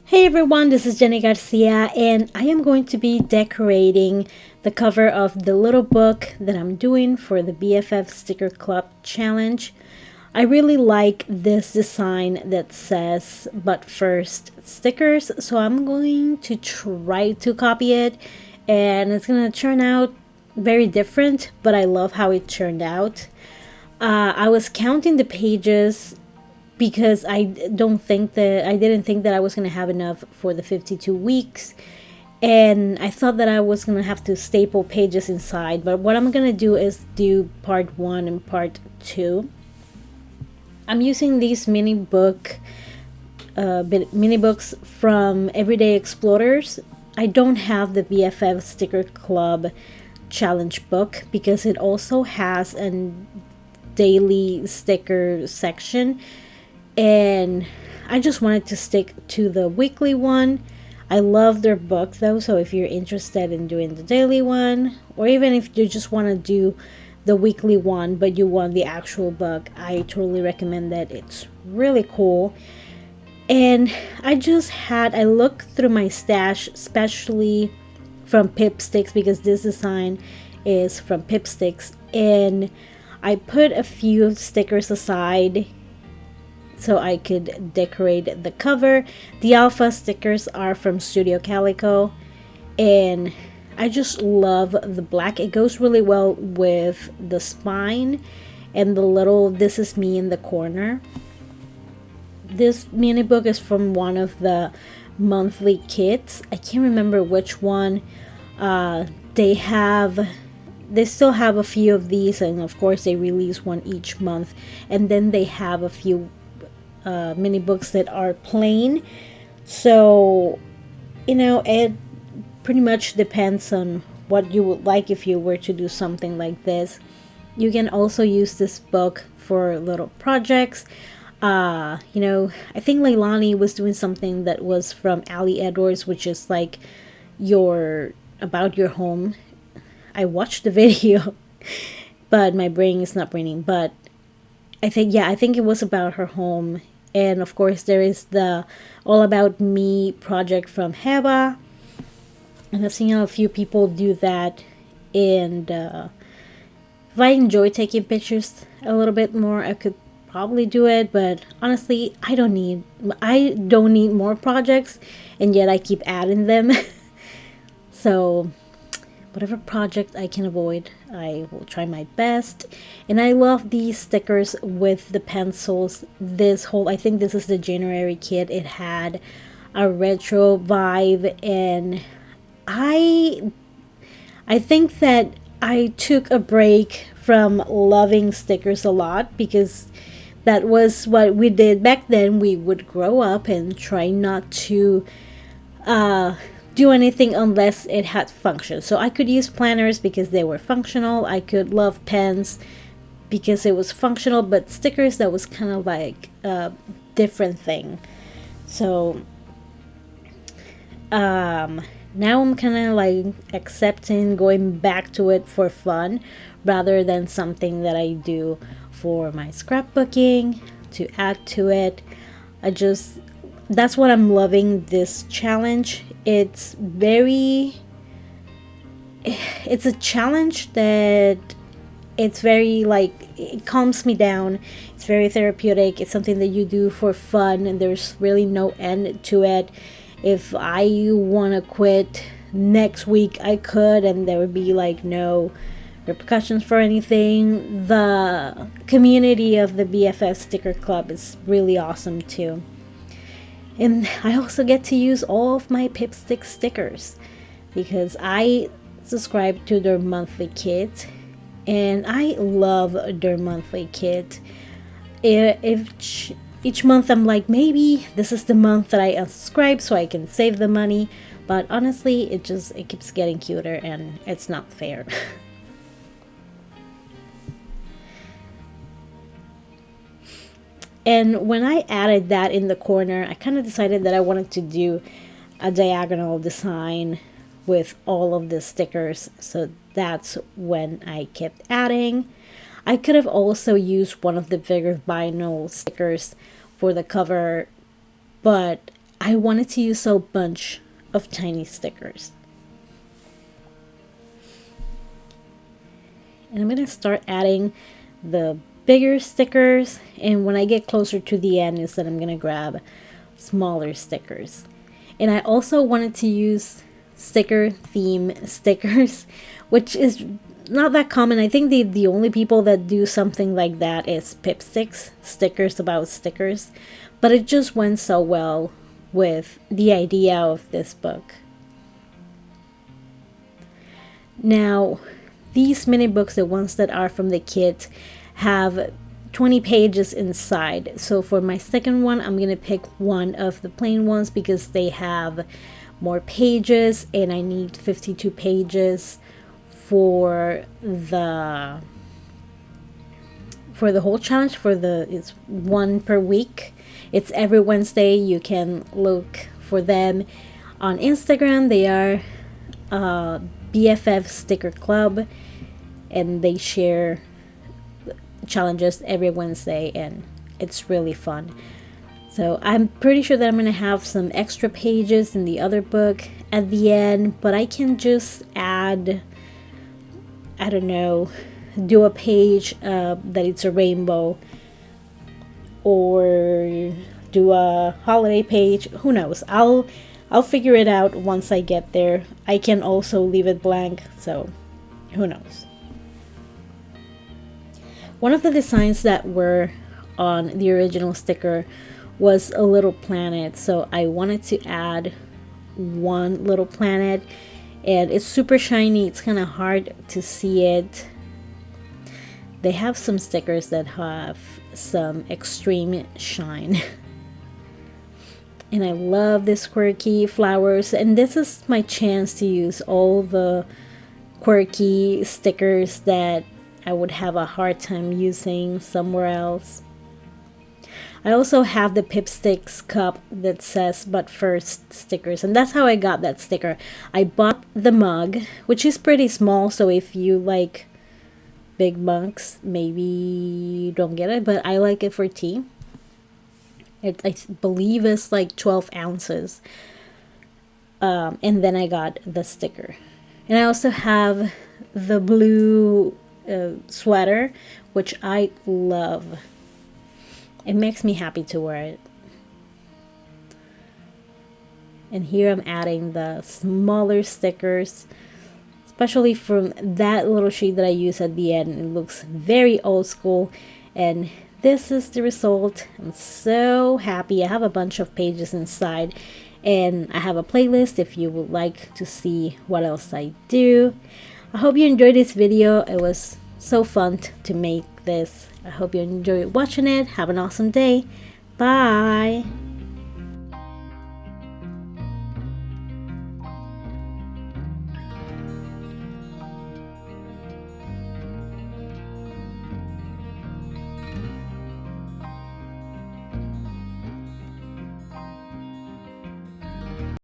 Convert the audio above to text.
Hey everyone, this is Jenny Garcia, and I am going to be decorating the cover of the little book that I'm doing for the BFF Sticker Club Challenge. I really like this design that says, "But first, stickers," so I'm going to try to copy it, and it's going to turn out very different, but I love how it turned out. I was counting the pages because I didn't think that I was going to have enough for the 52 weeks, and I thought that I was going to have to staple pages inside. But what I'm going to do is do part 1 and part 2. I'm using these mini books from Everyday Explorers. I don't have the BFF Sticker Club challenge book because it also has a daily sticker section, and I just wanted to stick to the weekly one. I love their book though, so if you're interested in doing the daily one, or even if you just want to do the weekly one but you want the actual book, I totally recommend that. It's really cool. And I looked through my stash, especially from Pipsticks, because this design is from Pipsticks, and I put a few stickers aside so I could decorate the cover. The alpha stickers are from Studio Calico, and I just love the black. It goes really well with the spine and the little "This Is Me" in the corner. This mini book is from one of the monthly kits. I can't remember which one. They still have a few of these, and of course they release one each month, and then they have a few mini books that are plain. So it pretty much depends on what you would like if you were to do something like this. You can also use this book for little projects. I think Leilani was doing something that was from Ali Edwards, which is like about your home. I watched the video but my brain is not braining. But I think it was about her home. And of course there is the All About Me project from Heba, and I've seen a few people do that. And if I enjoy taking pictures a little bit more, I could probably do it. But honestly, I don't need more projects, and yet I keep adding them. So whatever project I can avoid, I will try my best. And I love these stickers with the pencils. I think this is the January kit. It had a retro vibe, and I think that I took a break from loving stickers a lot, because that was what we did back then. We would grow up and try not to do anything unless it had function. So I could use planners because they were functional. I could love pens because it was functional, but stickers, that was kind of like a different thing. So now I'm kind of like accepting going back to it for fun rather than something that I do for my scrapbooking to add to it. That's what I'm loving this challenge. It's a challenge that it's very it calms me down. It's very therapeutic. It's something that you do for fun, and there's really no end to it. If I want to quit next week, I could, and there would be no repercussions for anything. The community of the BFF Sticker Club is really awesome too. And I also get to use all of my Pipsticks stickers because I subscribe to their monthly kit, and I love their monthly kit. If each month I'm like, maybe this is the month that I unsubscribe so I can save the money, but honestly it keeps getting cuter, and it's not fair. And when I added that in the corner, I kind of decided that I wanted to do a diagonal design with all of the stickers. So that's when I kept adding. I could have also used one of the bigger vinyl stickers for the cover, but I wanted to use a bunch of tiny stickers. And I'm going to start adding the bigger stickers, and when I get closer to the end is that I'm going to grab smaller stickers. And I also wanted to use sticker theme stickers, which is not that common. I think the only people that do something like that is Pipsticks, stickers about stickers, but it just went so well with the idea of this book. Now, these mini books, the ones that are from the kit, have 20 pages inside. So for my second one, I'm going to pick one of the plain ones because they have more pages, and I need 52 pages for the whole challenge. It's one per week. It's every Wednesday. You can look for them on Instagram. They are BFF Sticker Club, and they share challenges every Wednesday, and it's really fun. So I'm pretty sure that I'm going to have some extra pages in the other book at the end, but I can just add, I don't know, do a page that it's a rainbow, or do a holiday page. Who knows? I'll figure it out once I get there. I can also leave it blank, so who knows? One of the designs that were on the original sticker was a little planet, so I wanted to add one little planet, and it's super shiny. It's kind of hard to see it. They have some stickers that have some extreme shine. And I love this quirky flowers, and this is my chance to use all the quirky stickers that I would have a hard time using somewhere else. I also have the Pipsticks cup that says "But First" stickers, and that's how I got that sticker. I bought the mug, which is pretty small, so if you like big mugs, maybe you don't get it, but I like it for tea. I believe it's like 12 ounces. And then I got the sticker. And I also have the blue sweater, which I love. It makes me happy to wear it. And here I'm adding the smaller stickers, especially from that little sheet that I use at the end. It looks very old school, and this is the result. I'm so happy. I have a bunch of pages inside, and I have a playlist if you would like to see what else I do. I hope you enjoyed this video. It was so fun to make this. I hope you enjoyed watching it. Have an awesome day. Bye.